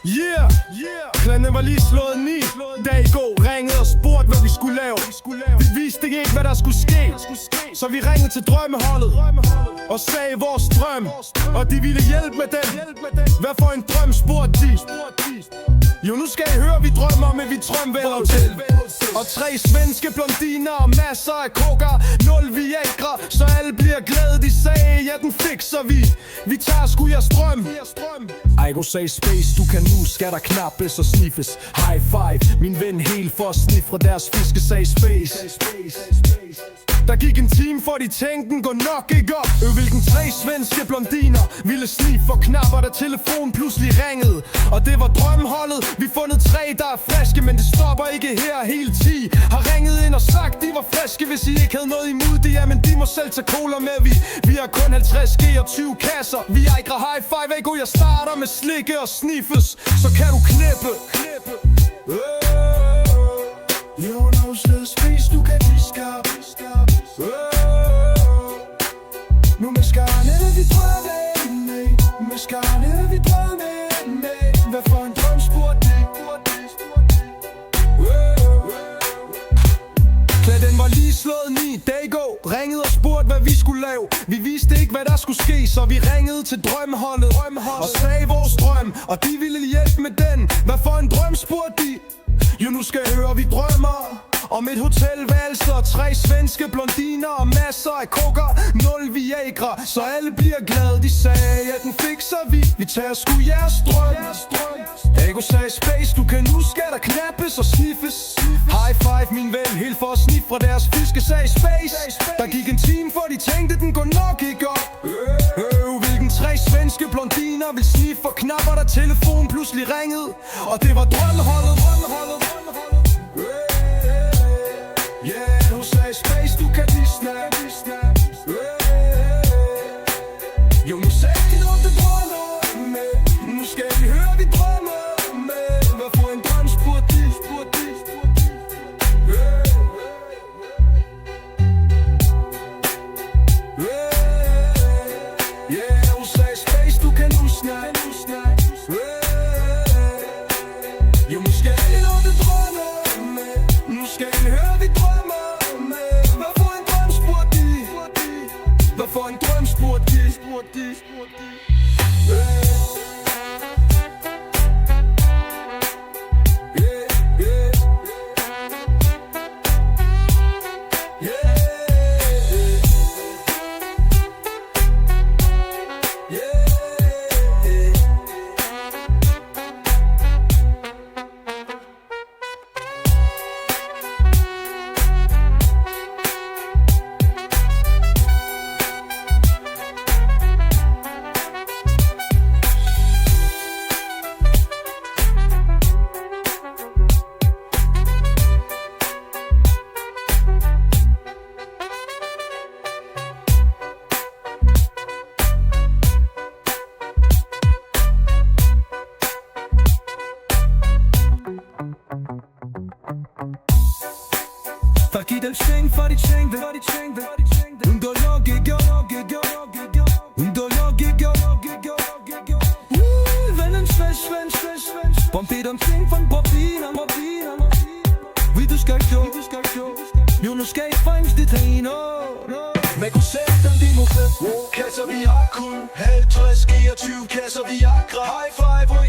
Yeah, klanen var lige slået 9. Dag i går ringede og spurgte hvad vi skulle lave. Vi vidste ikke hvad der skulle ske, så vi ringede til drømmeholdet og sagde vores drøm, og de ville hjælpe med den. Hvad for en drøm, spurgte de. Jo, nu skal I høre, vi drømmer med Vitrum Hotel. Og 3 svenske blondiner og masser af koker, 0 Viagra, så alle bliver glade. De sagde, ja, den fikser vi. Vi tager sgu jeres drøm. Aigo sagde space, du kan nu, skal der knappes og sniffes. High five, min ven helt for at sniffe fra deres fiske, sagde space. Der gik en time, for de tænkte den går nok ikke op. Hvilken 3 svenske blondiner ville sniffe for knapper, da telefonen pludselig ringede. Og det var drømmeholdet. Vi fundet 3, der er friske, men det stopper ikke her. Hele 10 har ringet ind og sagt, de var friske. Hvis I ikke havde noget imod det, jamen de må selv tage cola med. Vi har kun 50 G og 20 kasser. Vi er ikke high five, ikke? Jeg starter med slikke og sniffes, så kan du knippe. Jo, no sted spis, du kan blive skarp. Nu med skarne vi drømmer med. Med skarne vi drømmer med. Hvad for en drøm, spurgte de. Den var lige slået 9. Dag går ringede og spurgte hvad vi skulle lave. Vi vidste ikke hvad der skulle ske, så vi ringede til drømmeholdet og sagde vores drøm, og de ville hjælpe med den. Hvad for en drøm, spurgte de. Jo, nu skal I høre, vi drømmer om et hotelværelse og 3 svenske blondiner og masser af koker, 0 Viagra, så alle bliver glade. De sagde, ja, den fikser vi. Vi tager sgu jeres drøm. Ego sagde space, du kan nu, skal der knappes og sniffes. High five, min ven, helt for at sniffe fra deres fiske, sagde space. Der gik en time, for de tænkte, den går nok ikke op. Hvilken 3 svenske blondiner vil sniffe for knapper, da telefonen pludselig ringede. Og det var drømmeholdet. Yeah, nu sagde space, du kan lige snap. Jo, nu sagde de noget, det drømmer med. Nu skal vi høre, vi drømmer med. Hvad for en drøm, spurgte de. Yeah, nu sagde space, du kan nu snap. Jo, nu skal vi noget, det drømmer med. Nu skal vi høre, vi drømmer med. Hvad for en drøm, spurgte de. Hvad for en drøm, spurgte de. Fuck dem sving, for de tænkte Under logik, Vennen Svend Bombet omkring for en bobiner Vi du skal gå Jo, nu skal I frings det træner Med koncepten de må 5 kasser vi har kun 50 G og 20 kasser vi har High five